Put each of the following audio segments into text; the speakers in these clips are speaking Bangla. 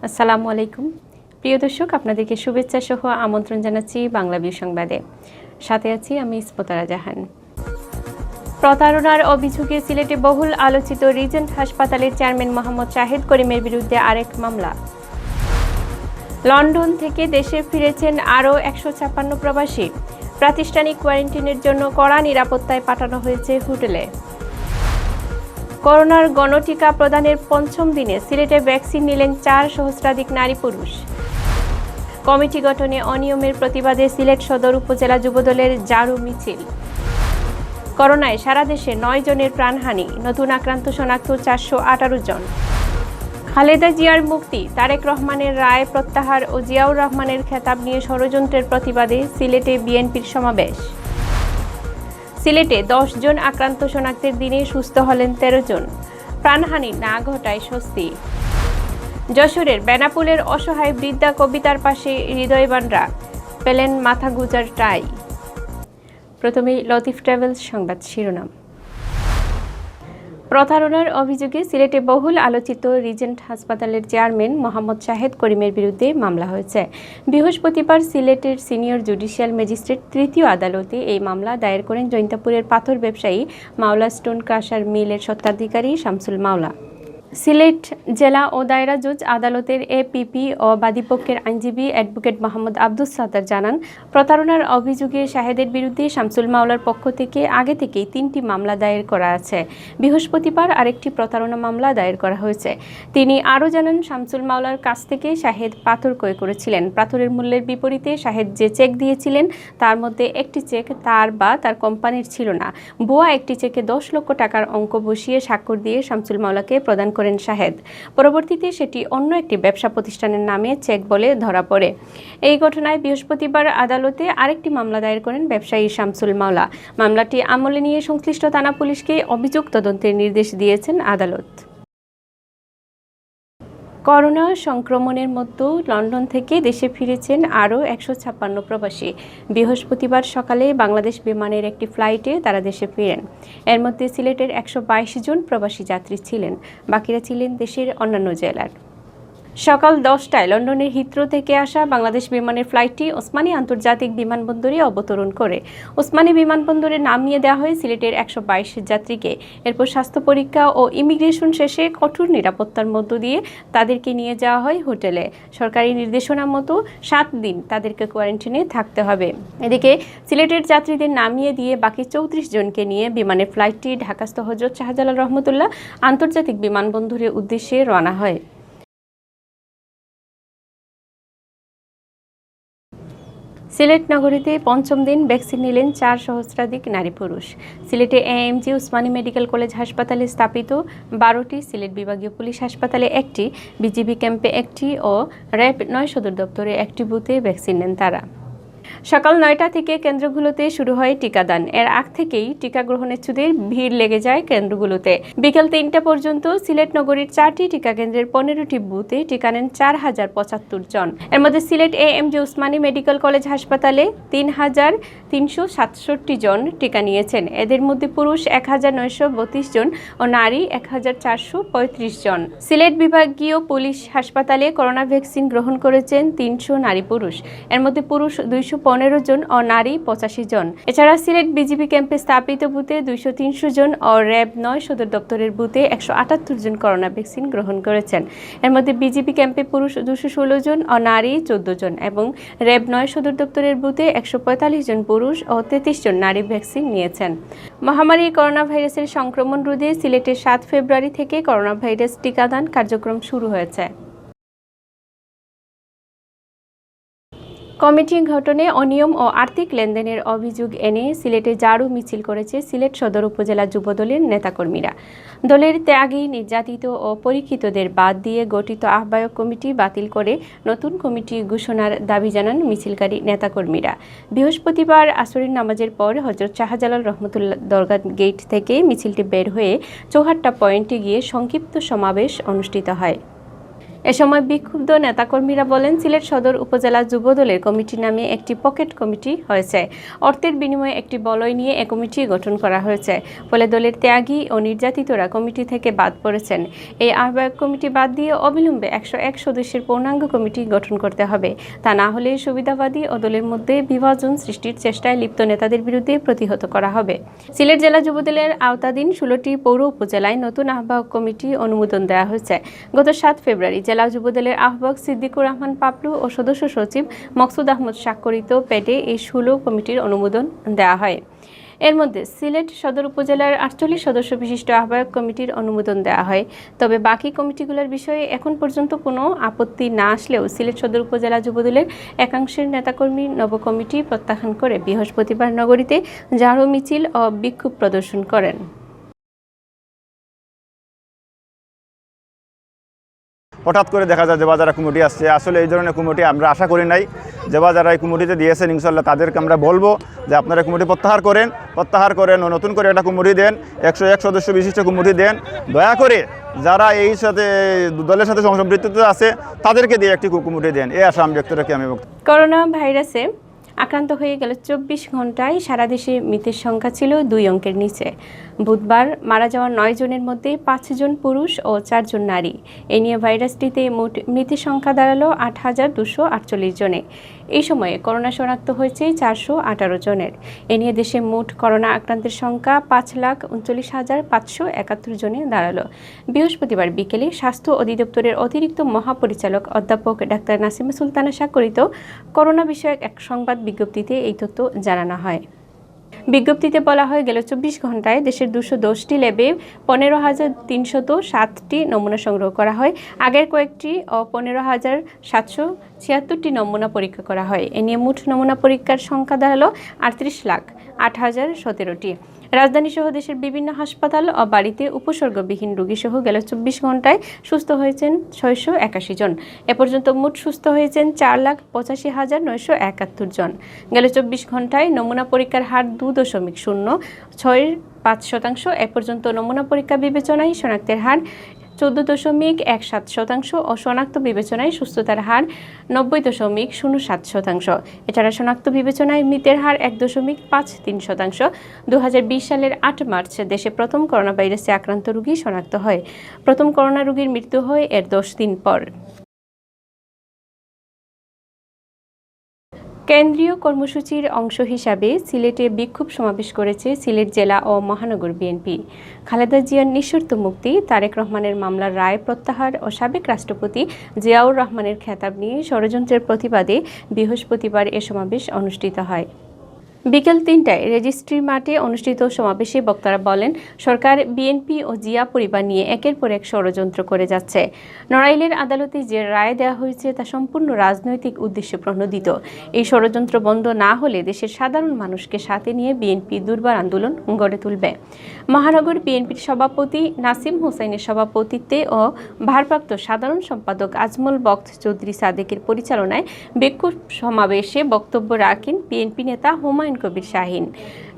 আসসালামু আলাইকুম প্রিয় দর্শক, আপনাদেরকে শুভেচ্ছা সহ আমন্ত্রণ জানাচ্ছি বাংলাভিউ সংবাদে। সাথে আছি আমি ইসমতারা জাহান। প্রতারণার অভিযোগে সিলেটে বহুল আলোচিত রিজেন্ট হাসপাতালের চেয়ারম্যান মোহাম্মদ শাহেদ করিমের বিরুদ্ধে আরেক মামলা। লন্ডন থেকে দেশে ফিরেছেন আরও 156 প্রবাসী। প্রাতিষ্ঠানিক কোয়ারেন্টাইনের জন্য কড়া নিরাপত্তায় পাঠানো হয়েছে হোটেলে। করোনার গণটিকা প্রদানের পঞ্চম দিনে সিলেটে ভ্যাকসিন নিলেন 4 সহস্রাধিক নারী পুরুষ। কমিটি গঠনে অনিয়মের প্রতিবাদে সিলেট সদর উপজেলা যুবদলের ঝাড়ু মিছিল। করোনায় সারা দেশে 9 জনের প্রাণহানি, নতুন আক্রান্ত শনাক্ত 418 জন। খালেদা জিয়ার মুক্তি, তারেক রহমানের রায় প্রত্যাহার ও জিয়াউর রহমানের খেতাব নিয়ে ষড়যন্ত্রের প্রতিবাদে সিলেটে বিএনপির সমাবেশ। সিলেটে 10 জন আক্রান্ত শনাক্তের দিনে সুস্থ হলেন 13 জন। প্রাণহানি না ঘটায় স্বস্তি। যশোরের বেনাপুলের অসহায় বৃদ্ধা কবিতার পাশে হৃদয়বানরা পেলেন মাথা গুজার টাই। প্রথমেই লতিফ ট্রাভেলস সংবাদ শিরোনাম। প্রতারণার অভিযোগে সিলেটে বহুল আলোচিত রিজেন্ট হাসপাতালের চেয়ারম্যান মোহাম্মদ শাহেদ করিমের বিরুদ্ধে মামলা হয়েছে। বৃহস্পতিবার সিলেটের সিনিয়র জুডিশিয়াল ম্যাজিস্ট্রেট তৃতীয় আদালতে এই মামলা দায়ের করেন জৈন্তাপুরের পাথর ব্যবসায়ী মাওলা স্টোন ক্রাশার মিলের স্বত্বাধিকারী শামসুল মাওলা। সিলেট জেলা ও দায়রা জজ আদালতের এপিপি ও বাদীপক্ষের আইনজীবী অ্যাডভোকেট মোহাম্মদ আব্দুস সাত্তার জানান, প্রতারণার অভিযোগে শাহেদের বিরুদ্ধে শামসুল মাওলার পক্ষ থেকে আগে থেকেই 3টি মামলা দায়ের করা আছে। বৃহস্পতিবার আরেকটি প্রতারণা মামলা দায়ের করা হয়েছে। তিনি আরও জানান, শামসুল মাওলার কাছ থেকে শাহেদ পাথর ক্রয় করেছিলেন। পাথরের মূল্যের বিপরীতে শাহেদ যে চেক দিয়েছিলেন তার মধ্যে একটি চেক তার বা তার কোম্পানির ছিল না। ভুয়া একটি চেকে 10 লক্ষ টাকার অঙ্ক বসিয়ে স্বাক্ষর দিয়ে শামসুল মাওলাকে প্রদান করেন শাহেদ। পরবর্তীতে সেটি অন্য একটি ব্যবসা প্রতিষ্ঠানের নামে চেক বলে ধরা পড়ে। এই ঘটনায় বৃহস্পতিবার আদালতে আরেকটি মামলা দায়ের করেন ব্যবসায়ী শামসুল মাওলা। মামলাটি আমলে নিয়ে সংশ্লিষ্ট থানা পুলিশকে অভিযোগ তদন্তের নির্দেশ দিয়েছেন আদালত। করোনা সংক্রমণের মধ্যে লন্ডন থেকে দেশে ফিরেছেন আরও 156 প্রবাসী। বৃহস্পতিবার সকালে বাংলাদেশ বিমানের একটি ফ্লাইটে তারা দেশে ফিরেন। এর মধ্যে সিলেটের 122 জন প্রবাসী যাত্রী ছিলেন, বাকিরা ছিলেন দেশের অন্যান্য জেলার। সকাল 10টায় লন্ডনের হিথ্রো থেকে আসা বাংলাদেশ বিমানের ফ্লাইটটি ওসমানী আন্তর্জাতিক বিমানবন্দরে অবতরণ করে। ওসমানী বিমানবন্দরে নামিয়ে দেওয়া হয় সিলেটের 122 যাত্রীকে। এরপর স্বাস্থ্য পরীক্ষা ও ইমিগ্রেশন শেষে কঠোর নিরাপত্তার মধ্য দিয়ে তাদেরকে নিয়ে যাওয়া হয় হোটেলে। সরকারি নির্দেশনা মতো 7 দিন তাদেরকে কোয়ারেন্টাইনে থাকতে হবে। এদিকে সিলেটের যাত্রীদের নামিয়ে দিয়ে বাকি 34 জনকে নিয়ে বিমানের ফ্লাইটটি ঢাকাস্থ হযরত শাহজালাল রহমতুল্লাহ আন্তর্জাতিক বিমানবন্দরের উদ্দেশ্যে রওনা হয়। সিলেট নগরীতে পঞ্চম দিন ভ্যাকসিন নিলেন 4 সহস্রাধিক নারী পুরুষ। সিলেটে এএমজি উসমানী মেডিকেল কলেজ হাসপাতালে স্থাপিত 12টি, সিলেট বিভাগীয় পুলিশ হাসপাতালে 1টি, বিজিবি ক্যাম্পে 1টি ও র্যাব 9 সদর দপ্তরে 1টি বুথে ভ্যাকসিন নেন তারা। সকাল 9টা থেকে কেন্দ্রগুলোতে শুরু হয় টিকাদান। এর আগ থেকেই টিকা গ্রহণেচ্ছুদের ভিড় লেগে যায় কেন্দ্রগুলোতে। বিকেল 3টা পর্যন্ত সিলেট নগরীর 4টি টিকা কেন্দ্রের 15টি বুথে টিকা নেন 4075 জন। এর মধ্যে Sylhet AMG Usmani medical college হাসপাতালে 3367 জন টিকা নিয়েছেন। এদের মধ্যে পুরুষ 1932 জন ও নারী 1435 জন। সিলেট বিভাগীয় পুলিশ হাসপাতালে করোনা ভ্যাকসিন গ্রহণ করেছেন 300 নারী পুরুষ। এর মধ্যে পুরুষ 215 জন ও নারী 85 জন। এছাড়া সিলেট বিজিবি ক্যাম্পে স্থাপিত বুথে 200-300 জন ও র্যাব 9 সদর দপ্তরের বুথে 178 জন করোনা ভ্যাকসিন গ্রহণ করেছেন। এর মধ্যে বিজিবি ক্যাম্পে পুরুষ 216 জন ও নারী 14 জন এবং র্যাব 9 সদর দপ্তরের বুথে 145 জন পুরুষ ও 33 জন নারী ভ্যাকসিন নিয়েছেন। মহামারী করোনা ভাইরাসের সংক্রমণ রোধে সিলেটে 7 ফেব্রুয়ারি থেকে করোনা ভাইরাস টিকাদান কার্যক্রম শুরু হয়েছে। কমিটি গঠনে অনিয়ম ও আর্থিক লেনদেনের অভিযোগ এনে সিলেটে ঝাড়ু মিছিল করেছে সিলেট সদর উপজেলা যুবদলের নেতাকর্মীরা। দলের ত্যাগী, নির্যাতিত ও পরীক্ষিতদের বাদ দিয়ে গঠিত আহ্বায়ক কমিটি বাতিল করে নতুন কমিটি ঘোষণার দাবি জানান মিছিলকারী নেতাকর্মীরা। বৃহস্পতিবার আসরের নামাজের পর হযরত শাহজালাল রহমতুল্লাহ দরগা গেট থেকে মিছিলটি বের হয়ে চৌহাট্টা পয়েন্টে গিয়ে সংক্ষিপ্ত সমাবেশ অনুষ্ঠিত হয়। এ সময় বিক্ষুব্ধ নেতাকর্মীরা বলেন, সিলেট সদর উপজেলা যুবদলের কমিটি নামে একটি পকেট কমিটি হয়েছে। অর্থের বিনিময়ে একটি বলয় নিয়ে এ কমিটি গঠন করা হয়েছে। ফলে দলের ত্যাগী ও নির্যাতিতরা কমিটি থেকে বাদ পড়েছেন। এই আহ্বায়ক কমিটি বাদ দিয়ে অবিলম্বে 101 সদস্যের পূর্ণাঙ্গ কমিটি গঠন করতে হবে। তা না হলে সুবিধাবাদী ও দলের মধ্যে বিভাজন সৃষ্টির চেষ্টায় লিপ্ত নেতাদের বিরুদ্ধে প্রতিহত করা হবে। সিলেট জেলা যুবদলের আওতাধীন 16টি পৌর উপজেলায় নতুন আহ্বায়ক কমিটি অনুমোদন দেওয়া হয়েছে। গত 7 ফেব্রুয়ারি জেলা যুবদলের আহ্বায়ক সিদ্দিকুর রহমান পাপলু ও সদস্য সচিব মকসুদ আহমদ স্বাক্ষরিত প্যাডে এই 16 কমিটির অনুমোদন দেওয়া হয়। এর মধ্যে সিলেট সদর উপজেলার 48 সদস্য বিশিষ্ট আহ্বায়ক কমিটির অনুমোদন দেওয়া হয়। তবে বাকি কমিটিগুলোর বিষয়ে এখন পর্যন্ত কোনো আপত্তি না আসলেও সিলেট সদর উপজেলা যুবদলের একাংশের নেতাকর্মী নব কমিটি প্রত্যাখ্যান করে বৃহস্পতিবার নগরীতে ঝাড়ু মিছিল ও বিক্ষোভ প্রদর্শন করেন। হঠাৎ করে দেখা যায় যে যারা কমিটি আসছে, আসলে এই ধরনের কমিটি আমরা আশা করি নাই। যারা এই কমিটিতে দিয়েছেন ইনশাল্লাহ তাদেরকে আমরা বলবো যে আপনারা কমিটি প্রত্যাহার করেন ও নতুন করে একটা কমিটি দেন, 101 সদস্য বিশিষ্ট কমিটি দেন। দয়া করে যারা এই সাথে দলের সাথে সম্পৃক্ত আছে তাদেরকে দিয়ে একটি কমিটি দেন, এই আশা আমি ব্যক্ত রাখি। করোনা ভাইরাসে আক্রান্ত হয়ে গেল 24 ঘন্টায় সারা দেশে মৃতের সংখ্যা ছিল 2 অঙ্কের নিচে। বুধবার মারা যাওয়া 9 জনের মধ্যে 5 জন পুরুষ ও 4 জন নারী। এ নিয়ে ভাইরাসটিতে মোট মৃতের সংখ্যা দাঁড়ালো 8,248 জনে। এই সময়ে করোনা শনাক্ত হয়েছে 418 জনের। এ নিয়ে দেশে মোট করোনা আক্রান্তের সংখ্যা 5,39,571 জনে দাঁড়ালো। বৃহস্পতিবার বিকেলে স্বাস্থ্য অধিদপ্তরের অতিরিক্ত মহাপরিচালক অধ্যাপক ডাক্তার নাসিমা সুলতানা স্বাক্ষরিত করোনা বিষয়ক এক সংবাদ বিজ্ঞপ্তিতে এই তথ্য জানানো হয়। বিজ্ঞপ্তিতে বলা হয়, গেল 24 ঘন্টায় দেশের 210টি ল্যাবে 15,307টি নমুনা সংগ্রহ করা হয়। আগের কয়েকটি ও 15,776টি নমুনা পরীক্ষা করা হয়। এ নিয়ে মোট নমুনা পরীক্ষার সংখ্যা দাঁড়ালো 38,08,017টি। রাজধানী সহ দেশের বিভিন্ন হাসপাতাল ও বাড়িতে উপসর্গবিহীন রোগী সহ গেল 24 ঘন্টায় সুস্থ হয়েছেন 681 জন। এ পর্যন্ত মোট সুস্থ হয়েছেন 4,85,971 জন। গেল 24 ঘন্টায় নমুনা পরীক্ষার হার 2.065%। এ পর্যন্ত নমুনা পরীক্ষা বিবেচনায় শনাক্তের হার 14.17% ও শনাক্ত বিবেচনায় সুস্থতার হার 90.07%। এছাড়া শনাক্ত বিবেচনায় মৃতের হার 1.53%। 2020 সালের 8 মার্চ দেশে প্রথম করোনা ভাইরাসে আক্রান্ত রোগী শনাক্ত হয়। প্রথম করোনা রোগীর মৃত্যু হয় এর 10 দিন পর। কেন্দ্রীয় কর্মসূচির অংশ হিসাবে সিলেটে বিক্ষোভ সমাবেশ করেছে সিলেট জেলা ও মহানগর বিএনপি। খালেদা জিয়ার নিঃশর্ত মুক্তি, তারেক রহমানের মামলার রায় প্রত্যাহার ও সাবেক রাষ্ট্রপতি জিয়াউর রহমানের খেতাব নিয়ে ষড়যন্ত্রের প্রতিবাদে বৃহস্পতিবার এ সমাবেশ অনুষ্ঠিত হয়। বিকেল 3টায় রেজিস্ট্রি মাঠে অনুষ্ঠিত সমাবেশে বক্তারা বলেন, সরকার বিএনপি ও জিয়া পরিবার নিয়ে একের পর এক ষড়যন্ত্র করে যাচ্ছে। নড়াইলের আদালতে যে রায় দেওয়া হয়েছে তা সম্পূর্ণ রাজনৈতিক উদ্দেশ্যে প্রণোদিত। এই ষড়যন্ত্র বন্ধ না হলে দেশের সাধারণ মানুষকে সাথে নিয়ে বিএনপি দুর্বার আন্দোলন গড়ে তুলবে। মহানগর বিএনপির সভাপতি নাসিম হোসেনের সভাপতিত্বে ও ভারপ্রাপ্ত সাধারণ সম্পাদক আজমল বক্ত চৌধুরী সাদেকের পরিচালনায় বিক্ষোভ সমাবেশে বক্তব্য রাখেন বিএনপি নেতা হুমায়ুন কবির শাহিন,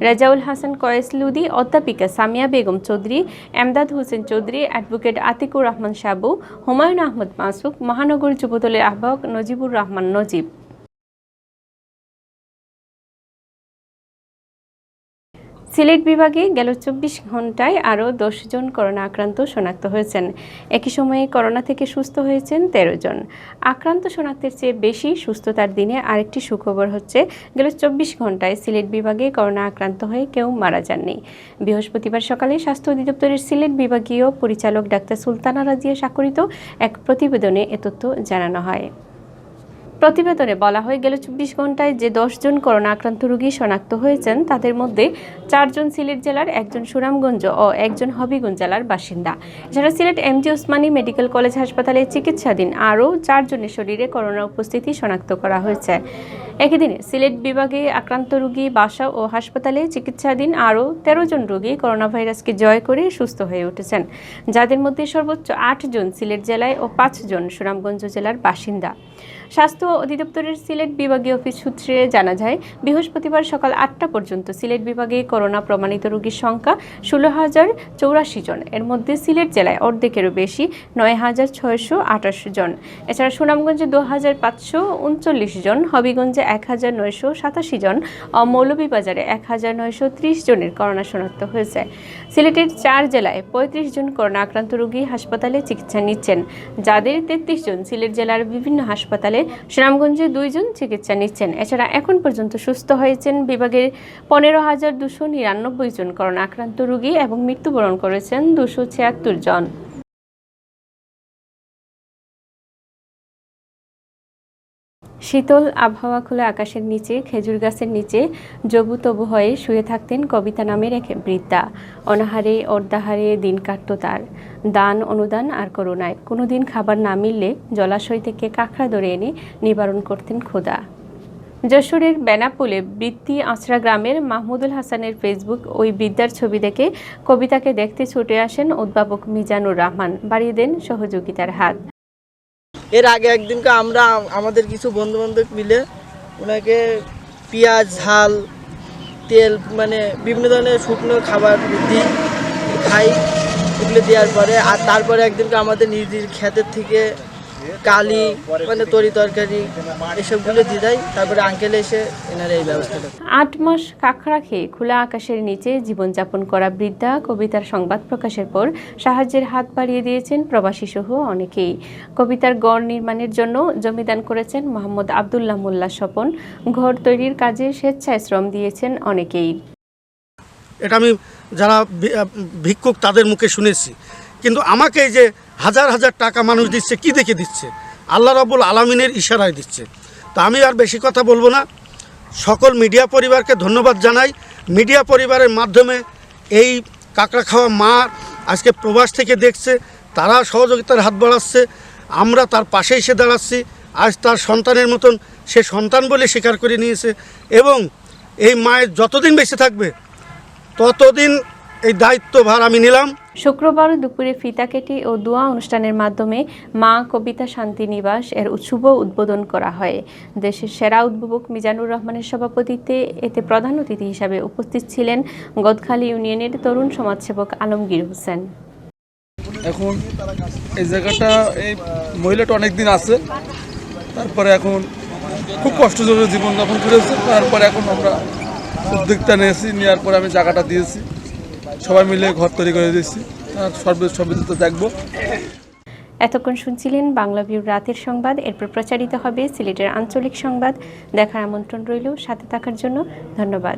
রাজাউল হাসান কয়েস লুদি, অধ্যাপিকা সামিয়া বেগম চৌধুরী, এমদাদ হোসেন চৌধুরী, অ্যাডভোকেট আতিকুর রহমান সাবু, হুমায়ুন আহমদ মাসুক, মহানগর যুবদলের আহ্বায়ক নজিবুর রহমান নজিব। সিলেট বিভাগে গেল 24 ঘন্টায় আরও 10 জন করোনা আক্রান্ত শনাক্ত হয়েছেন। একই সময়ে করোনা থেকে সুস্থ হয়েছেন 13 জন। আক্রান্ত শনাক্তের চেয়ে বেশি সুস্থতার দিনে আরেকটি সুখবর হচ্ছে, গেল 24 ঘন্টায় সিলেট বিভাগে করোনা আক্রান্ত হয়ে কেউ মারা যাননি। বৃহস্পতিবার সকালে স্বাস্থ্য অধিদপ্তরের সিলেট বিভাগীয় পরিচালক ডাক্তার সুলতানা রাজিয়া স্বাক্ষরিত এক প্রতিবেদনে এ তথ্য জানানো হয়। প্রতিবেদনে বলা হয়, গেল 24 ঘন্টায় যে 10 জন করোনা আক্রান্ত রোগী শনাক্ত হয়েছেন তাদের মধ্যে 4 জন সিলেট জেলার, 1 জন সুনামগঞ্জ ও 1 জন হবিগঞ্জ জেলার বাসিন্দা। এছাড়া Sylhet MG Osmani medical college হাসপাতালে চিকিৎসাধীন আরও 4 জনের শরীরে করোনার উপস্থিতি শনাক্ত করা হয়েছে। একই দিনে সিলেট বিভাগে আক্রান্ত রোগী, বাসা ও হাসপাতালে চিকিৎসাধীন আরও 13 জন রোগী করোনা ভাইরাসকে জয় করে সুস্থ হয়ে উঠেছেন, যাদের মধ্যে সর্বোচ্চ 8 জন সিলেট জেলায় ও 5 জন সুনামগঞ্জ জেলার বাসিন্দা। স্বাস্থ্য অধিদপ্তরের সিলেট বিভাগীয় অফিস সূত্রে জানা যায়, বৃহস্পতিবার সকাল 8টা পর্যন্ত সিলেট বিভাগে করোনা প্রমাণিত রোগীর সংখ্যা 16,084 জন। এর মধ্যে সিলেট জেলায় অর্ধেকেরও বেশি 9,628 জন। এছাড়া সুনামগঞ্জে 2,539 জন, হবিগঞ্জে 1,987 জন ও মৌলভীবাজারে 1,930 জনের করোনা শনাক্ত হয়েছে। সিলেটের 4 জেলায় 35 জন করোনা আক্রান্ত রোগী হাসপাতালে চিকিৎসা নিচ্ছেন, যাদের 33 জন সিলেট জেলার বিভিন্ন হাসপাতালে, সুনামগঞ্জে 2 জন চিকিৎসা নিচ্ছেন। এছাড়া এখন পর্যন্ত সুস্থ হয়েছেন বিভাগের 15,299 জন করোনা আক্রান্ত রোগী এবং মৃত্যুবরণ করেছেন 276 জন। শীতল আবহাওয়া, খোলা আকাশের নিচে খেজুর গাছের নিচে জবুতবু হয়ে শুয়ে থাকতেন কবিতা নামের এক বৃদ্ধা। অনাহারে অর্ধাহারে দিন কাটত তার, দান অনুদান আর করুণায়। কোনোদিন খাবার না মিললে জলাশয় থেকে কাঁকড়া ধরে এনে নিবারণ করতেন ক্ষুধা। যশোরের বেনাপোলে বৃত্তি আঁচড়া গ্রামের মাহমুদুল হাসানের ফেসবুক ওই বৃদ্ধার ছবি দেখে কবিতাকে দেখতে ছুটে আসেন উদ্ভাবক মিজানুর রহমান, বাড়িয়ে দেন সহযোগিতার হাত। এর আগে একদিনকে আমরা আমাদের কিছু বন্ধুবান্ধব মিলে ওনাকে পেঁয়াজ, ঝাল, তেল মানে বিভিন্ন ধরনের শুকনো খাবার দিই, খাই। এগুলো দেওয়ার পরে আর তারপরে একদিনকে আমাদের নিজের ক্ষেতের থেকে কালি মানে তরি তরকারি এসবগুলো দিয়ে দেয়। তারপরে আঙ্কেল এসে এনারা এই ব্যবস্থাটা। 8 মাস কাঁকড়া খেয়ে খোলা আকাশের নিচে জীবনযাপন করা বৃদ্ধা কবিতার সংবাদ প্রকাশের পর সাহায্যের হাত বাড়িয়ে দিয়েছেন প্রবাসী সহ অনেকেই। কবিতার গড় নির্মাণের জন্য জমিদান করেছেন মোহাম্মদ আবদুল্লাহ মোল্লা স্বপন। ঘর তৈরির কাজে স্বেচ্ছায় শ্রম দিয়েছেন অনেকেই। এটা আমি যারা ভিক্ষুক তাদের মুখে শুনেছি, কিন্তু আমাকে এই যে হাজার হাজার টাকা মানুষ দিচ্ছে, কি দেখে দিচ্ছে? আল্লাহ রাব্বুল আলামিনের ইশারায় দিচ্ছে। তো আমি আর বেশি কথা বলবো না। সকল মিডিয়া পরিবারকে ধন্যবাদ জানাই। মিডিয়া পরিবারের মাধ্যমে এই কাঁকড়া খাওয়া মা আজকে প্রবাস থেকে দেখছে, তারা সহযোগিতার হাত বাড়াচ্ছে, আমরা তার পাশে এসে দাঁড়াচ্ছি। আজ তার সন্তানের মতন সে সন্তান বলে স্বীকার করে নিয়েছে এবং এই মায়ের যতদিন বেঁচে থাকবে ততদিন এই দায়িত্বভার আমি নিলাম। শুক্রবার দুপুরে ফিতা কেটে ও দোয়া অনুষ্ঠানের মাধ্যমে মা কবিতা শান্তি নিবাস এর শুভ উদ্বোধন করা হয়। দেশের সেরা উদ্ভাবক মিজানুর রহমানের সভাপতিত্বে এতে প্রধান অতিথি হিসাবে উপস্থিত ছিলেন গদখালী ইউনিয়নের তরুণ সমাজসেবক আলমগীর হোসেন। এখন এই জায়গাটা এই মহিলাটা অনেকদিন আছে, তারপরে এখন খুব কষ্টজনক জীবনযাপন করেছে। তারপরে এখন আমরা উদ্যোগটা নিয়েছি, নেওয়ার পরে আমি জায়গাটা দিয়েছি, সবাই মিলে ঘর তৈরি করে দিয়েছি আর সর্ববিদিত দেখব। এতক্ষণ শুনছিলেন বাংলাভিউর রাতের সংবাদ। এরপর প্রচারিত হবে সিলেটের আঞ্চলিক সংবাদ। দেখার আমন্ত্রণ রইল। সাথে থাকার জন্য ধন্যবাদ।